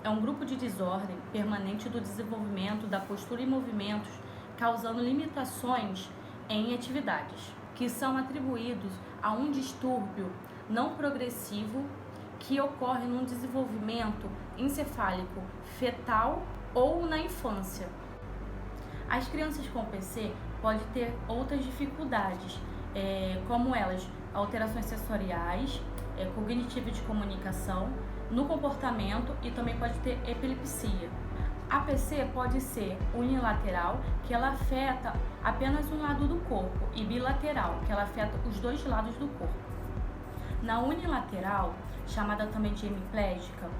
é um grupo de desordem permanente do desenvolvimento da postura e movimentos, causando limitações em atividades, que são atribuídos a um distúrbio não progressivo que ocorre num desenvolvimento encefálico fetal ou na infância. As crianças com PC podem ter outras dificuldades, como elas, alterações sensoriais, cognitivas de comunicação, no comportamento e também pode ter epilepsia. A PC pode ser unilateral, que ela afeta apenas um lado do corpo, e bilateral, que ela afeta os dois lados do corpo. Na unilateral, chamada também de hemiplégica,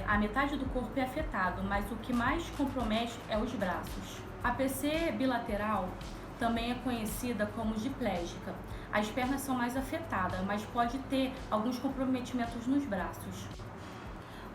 a metade do corpo é afetado, mas o que mais compromete é os braços. A PC bilateral também é conhecida como diplégica. As pernas são mais afetadas, mas pode ter alguns comprometimentos nos braços.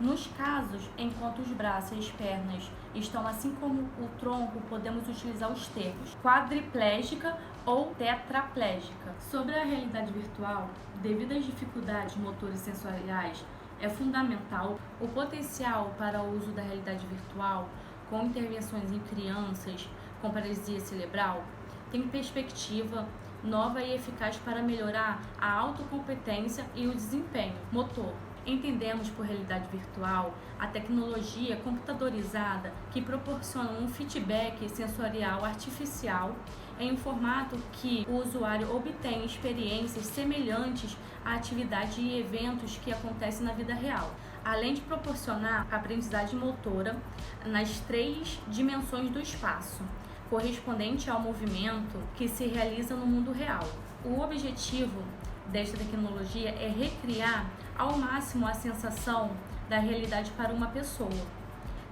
Nos casos em que os braços e as pernas estão assim como o tronco, podemos utilizar os termos quadriplégica ou tetraplégica. Sobre a realidade virtual, devido às dificuldades motoras e sensoriais, é fundamental o potencial para o uso da realidade virtual com intervenções em crianças com paralisia cerebral tem perspectiva nova e eficaz para melhorar a autocompetência e o desempenho motor. Entendemos por realidade virtual a tecnologia computadorizada que proporciona um feedback sensorial artificial em um formato que o usuário obtém experiências semelhantes a atividades e eventos que acontecem na vida real, além de proporcionar aprendizagem motora nas 3 dimensões do espaço, correspondente ao movimento que se realiza no mundo real. O objetivo desta tecnologia é recriar ao máximo a sensação da realidade para uma pessoa,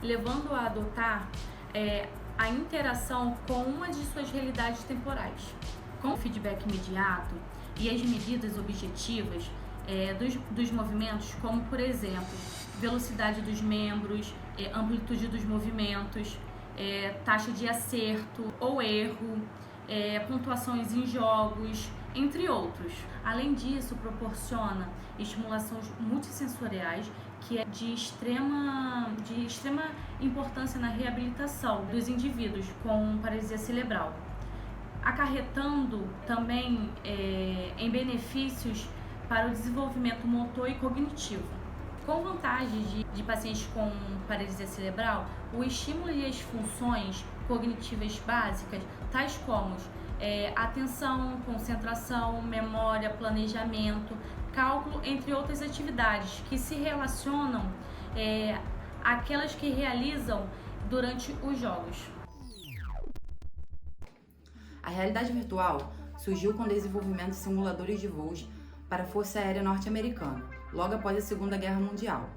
levando-a a adotar a interação com uma de suas realidades temporais. Com o feedback imediato e as medidas objetivas dos movimentos, como por exemplo, velocidade dos membros, amplitude dos movimentos, taxa de acerto ou erro, pontuações em jogos, entre outros. Além disso, proporciona estimulações multissensoriais que é de extrema importância na reabilitação dos indivíduos com paralisia cerebral, acarretando também em benefícios para o desenvolvimento motor e cognitivo. Com vantagens de pacientes com paralisia cerebral, o estímulo e as funções cognitivas básicas, tais como atenção, concentração, memória, planejamento, cálculo, entre outras atividades que se relacionam àquelas que realizam durante os jogos. A realidade virtual surgiu com o desenvolvimento de simuladores de voos para a Força Aérea Norte-Americana, logo após a Segunda Guerra Mundial.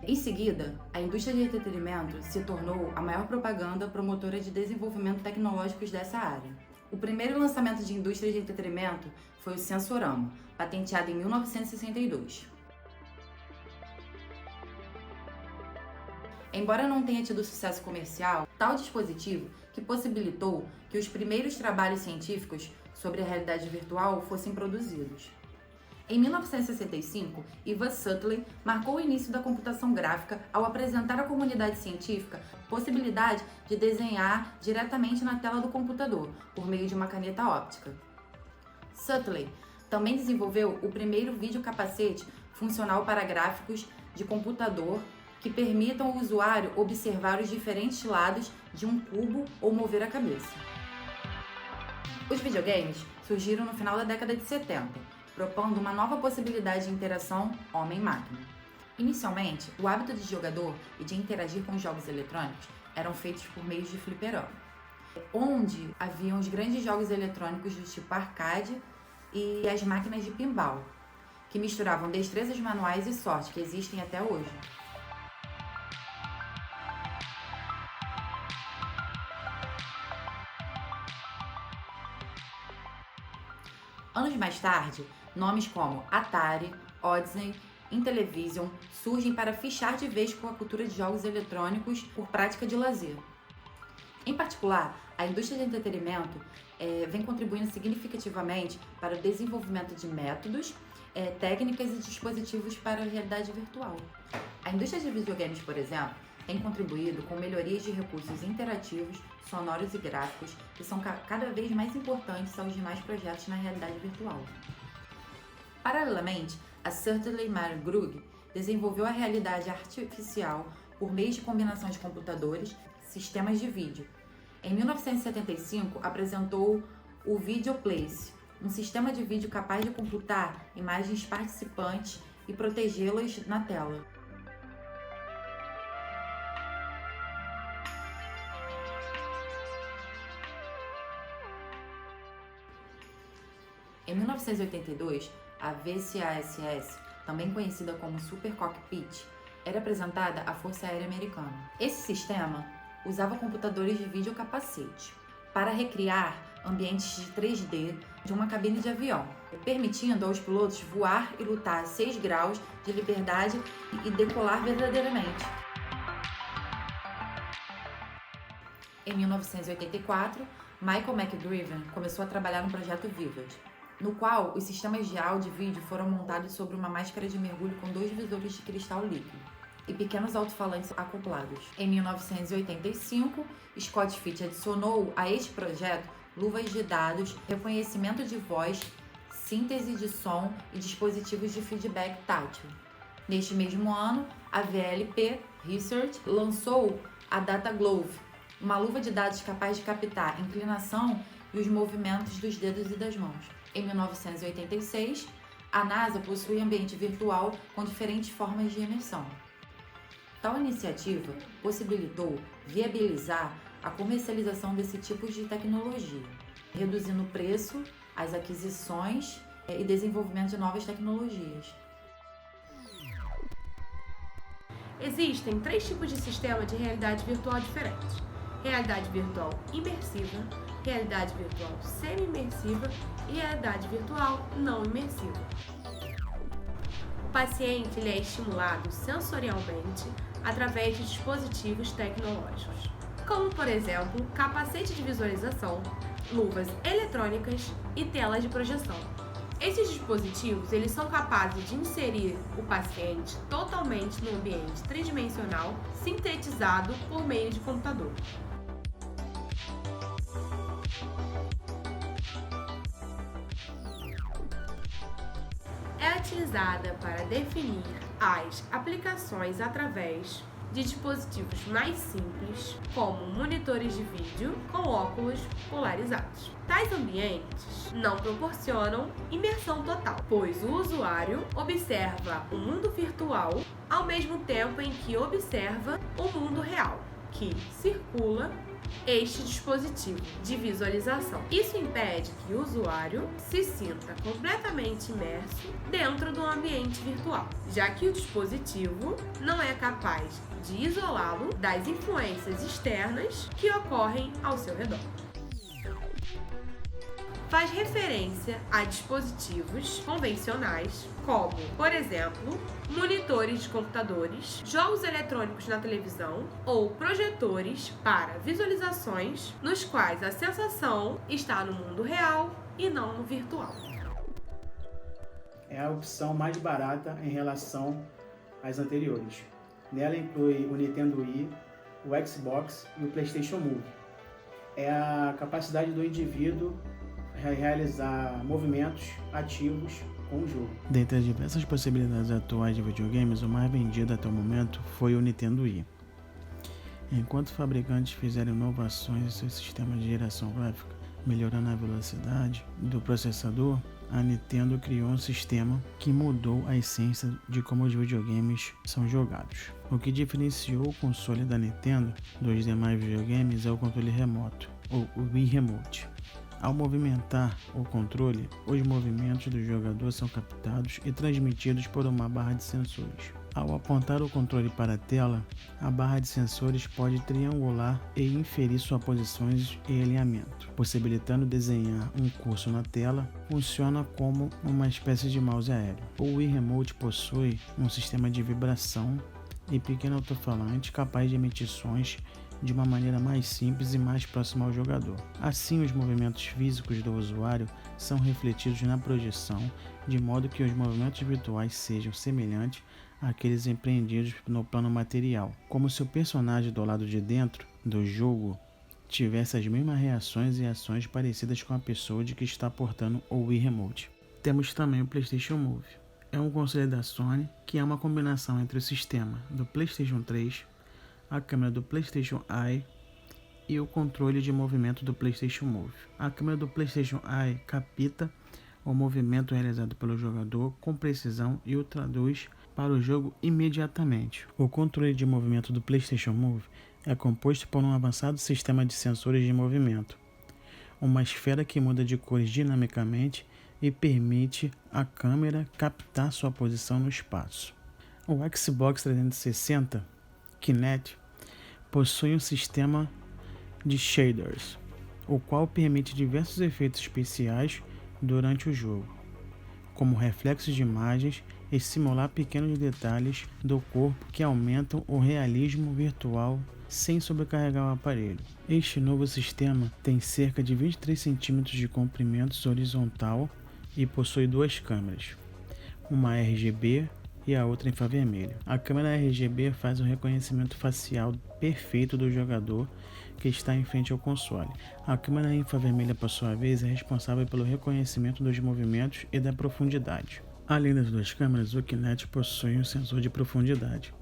Em seguida, a indústria de entretenimento se tornou a maior propaganda promotora de desenvolvimento tecnológicos dessa área. O primeiro lançamento de indústria de entretenimento foi o Sensorama, patenteado em 1962. Embora não tenha tido sucesso comercial, tal dispositivo que possibilitou que os primeiros trabalhos científicos sobre a realidade virtual fossem produzidos. Em 1965, Ivan Sutley marcou o início da computação gráfica ao apresentar à comunidade científica a possibilidade de desenhar diretamente na tela do computador, por meio de uma caneta óptica. Sutley também desenvolveu o primeiro videocapacete funcional para gráficos de computador que permitam ao usuário observar os diferentes lados de um cubo ou mover a cabeça. Os videogames surgiram no final da década de 70, propondo uma nova possibilidade de interação homem-máquina. Inicialmente, o hábito de jogador e de interagir com jogos eletrônicos eram feitos por meio de fliperama, onde haviam os grandes jogos eletrônicos do tipo arcade e as máquinas de pinball, que misturavam destrezas manuais e sorte, que existem até hoje. Anos mais tarde, nomes como Atari, Odyssey, Intellivision surgem para fichar de vez com a cultura de jogos eletrônicos por prática de lazer. Em particular, a indústria de entretenimento vem contribuindo significativamente para o desenvolvimento de métodos, técnicas e dispositivos para a realidade virtual. A indústria de videogames, por exemplo, tem contribuído com melhorias de recursos interativos, sonoros e gráficos que são cada vez mais importantes aos demais projetos na realidade virtual. Paralelamente, a Certainly Matter Group desenvolveu a realidade artificial por meio de combinação de computadores e sistemas de vídeo. Em 1975, apresentou o VideoPlace, um sistema de vídeo capaz de computar imagens participantes e protegê-las na tela. Em 1982, a VCASS, também conhecida como Super Cockpit, era apresentada à Força Aérea Americana. Esse sistema usava computadores de vídeo capacete para recriar ambientes de 3D de uma cabine de avião, permitindo aos pilotos voar e lutar a 6 graus de liberdade e decolar verdadeiramente. Em 1984, Michael McGriven começou a trabalhar no projeto Vivid, no qual os sistemas de áudio e vídeo foram montados sobre uma máscara de mergulho com 2 visores de cristal líquido e pequenos alto-falantes acoplados. Em 1985, Scott Fitch adicionou a este projeto luvas de dados, reconhecimento de voz, síntese de som e dispositivos de feedback tátil. Neste mesmo ano, a VLP Research lançou a Data Glove, uma luva de dados capaz de captar a inclinação e os movimentos dos dedos e das mãos. Em 1986, a NASA possui ambiente virtual com diferentes formas de imersão. Tal iniciativa possibilitou viabilizar a comercialização desse tipo de tecnologia, reduzindo o preço, as aquisições e desenvolvimento de novas tecnologias. Existem 3 tipos de sistema de realidade virtual diferentes: realidade virtual imersiva, realidade virtual semi-imersiva e realidade virtual não imersiva. O paciente é estimulado sensorialmente através de dispositivos tecnológicos, como, por exemplo, capacete de visualização, luvas eletrônicas e telas de projeção. Esses dispositivos eles são capazes de inserir o paciente totalmente no ambiente tridimensional sintetizado por meio de computador. É utilizada para definir as aplicações através de dispositivos mais simples, como monitores de vídeo com óculos polarizados. Tais ambientes não proporcionam imersão total, pois o usuário observa o mundo virtual ao mesmo tempo em que observa o mundo real, que circula este dispositivo de visualização. Isso impede que o usuário se sinta completamente imerso dentro do ambiente virtual, já que o dispositivo não é capaz de isolá-lo das influências externas que ocorrem ao seu redor. Faz referência a dispositivos convencionais, como, por exemplo, monitores de computadores, jogos eletrônicos na televisão ou projetores para visualizações nos quais a sensação está no mundo real e não no virtual. É a opção mais barata em relação às anteriores. Nela inclui o Nintendo Wii, o Xbox e o PlayStation Move. É a capacidade do indivíduo realizar movimentos ativos com o jogo. Dentre as diversas possibilidades atuais de videogames, o mais vendido até o momento foi o Nintendo Wii. Enquanto fabricantes fizeram inovações em seus sistemas de geração gráfica, melhorando a velocidade do processador, a Nintendo criou um sistema que mudou a essência de como os videogames são jogados. O que diferenciou o console da Nintendo dos demais videogames é o controle remoto, ou o Wii Remote. Ao movimentar o controle, os movimentos do jogador são captados e transmitidos por uma barra de sensores. Ao apontar o controle para a tela, a barra de sensores pode triangular e inferir suas posições e alinhamento, possibilitando desenhar um curso na tela. Funciona como uma espécie de mouse aéreo. O Wii Remote possui um sistema de vibração e pequeno alto-falante capaz de emitir sons de uma maneira mais simples e mais próxima ao jogador. Assim, os movimentos físicos do usuário são refletidos na projeção, de modo que os movimentos virtuais sejam semelhantes àqueles empreendidos no plano material, como se o personagem do lado de dentro do jogo tivesse as mesmas reações e ações parecidas com a pessoa de que está portando o Wii Remote. Temos também o PlayStation Move. É um console da Sony que é uma combinação entre o sistema do PlayStation 3, a câmera do PlayStation Eye e o controle de movimento do PlayStation Move. A câmera do PlayStation Eye capta o movimento realizado pelo jogador com precisão e o traduz para o jogo imediatamente. O controle de movimento do PlayStation Move é composto por um avançado sistema de sensores de movimento, uma esfera que muda de cores dinamicamente e permite à câmera captar sua posição no espaço. O Xbox 360 Kinect possui um sistema de shaders, o qual permite diversos efeitos especiais durante o jogo, como reflexos de imagens e simular pequenos detalhes do corpo que aumentam o realismo virtual sem sobrecarregar o aparelho. Este novo sistema tem cerca de 23 cm de comprimento horizontal e possui duas câmeras, uma RGB e a outra infravermelho. A câmera RGB faz o reconhecimento facial perfeito do jogador que está em frente ao console. A câmera infravermelha, por sua vez, é responsável pelo reconhecimento dos movimentos e da profundidade. Além das duas câmeras, o Kinect possui um sensor de profundidade,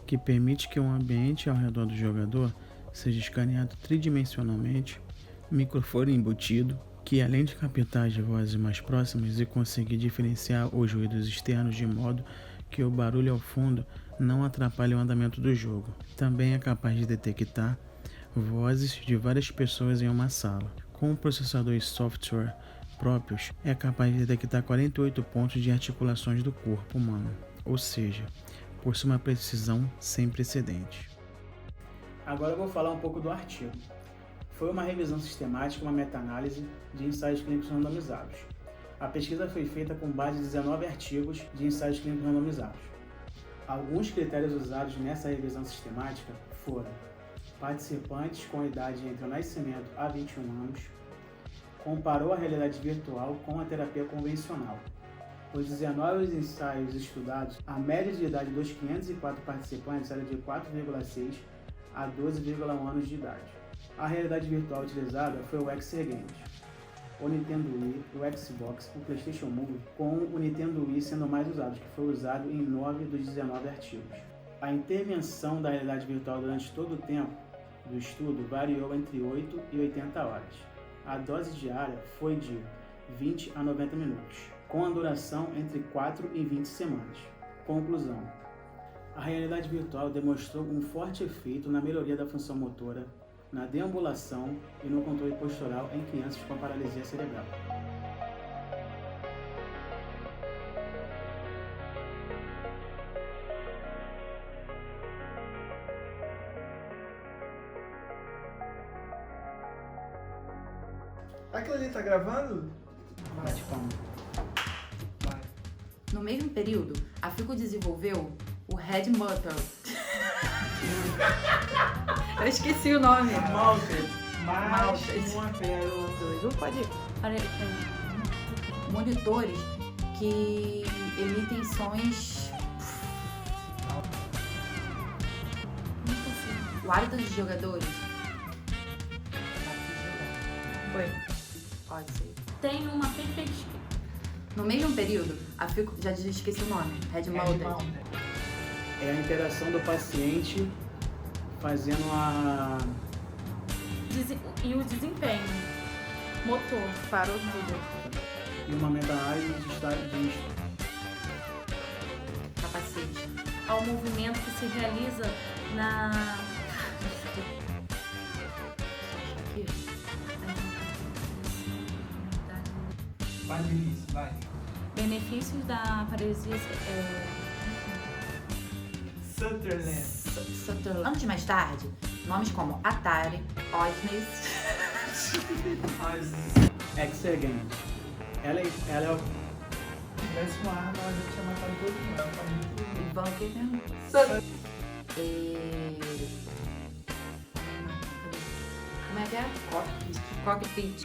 que permite que o ambiente ao redor do jogador seja escaneado tridimensionalmente, microfone embutido, que além de captar as vozes mais próximas e conseguir diferenciar os ruídos externos de modo que o barulho ao fundo não atrapalhe o andamento do jogo. Também é capaz de detectar vozes de várias pessoas em uma sala. Com processadores e software próprios, é capaz de detectar 48 pontos de articulações do corpo humano, ou seja, possui uma precisão sem precedentes. Agora eu vou falar um pouco do artigo. Foi uma revisão sistemática, uma meta-análise de ensaios clínicos randomizados. A pesquisa foi feita com base em 19 artigos de ensaios clínicos randomizados. Alguns critérios usados nessa revisão sistemática foram participantes com idade entre o nascimento a 21 anos, comparou a realidade virtual com a terapia convencional. Os 19 ensaios estudados, a média de idade dos 504 participantes era de 4,6 a 12,1 anos de idade. A realidade virtual utilizada foi o XR Games, o Nintendo Wii, o Xbox, o PlayStation Move, com o Nintendo Wii sendo mais usado, que foi usado em 9 dos 19 artigos. A intervenção da realidade virtual durante todo o tempo do estudo variou entre 8 e 80 horas. A dose diária foi de 20 a 90 minutos, com a duração entre 4 e 20 semanas. Conclusão: a realidade virtual demonstrou um forte efeito na melhoria da função motora, na deambulação e no controle postural em crianças com paralisia cerebral. Aquilo ali tá gravando? Bate palma. Vai. No mesmo período, a FICO desenvolveu o Red Motor. Eu esqueci o nome. Malted. Malted. Uma pérola. Pode ir. Peraí. Monitores que emitem sons. O hábito dos jogadores. Foi. Pode ser. Tem uma perspectiva. No mesmo período, a FICO. Já esqueci o nome. Red Motor. É a interação do paciente fazendo E o desempenho. Motor. Parou tudo. e uma meta-análise de estado de Capacete. Ao movimento que se realiza na. Aqui. Vai, Denise, vai. Benefícios da paralisia. Sutherland. Anos mais tarde, nomes como Atari, Osnes, XR Games. Ela é o Se tivesse uma arma, a gente tinha matado todo mundo. Ela tá muito... Van que mesmo? Como é que é? Cockpit.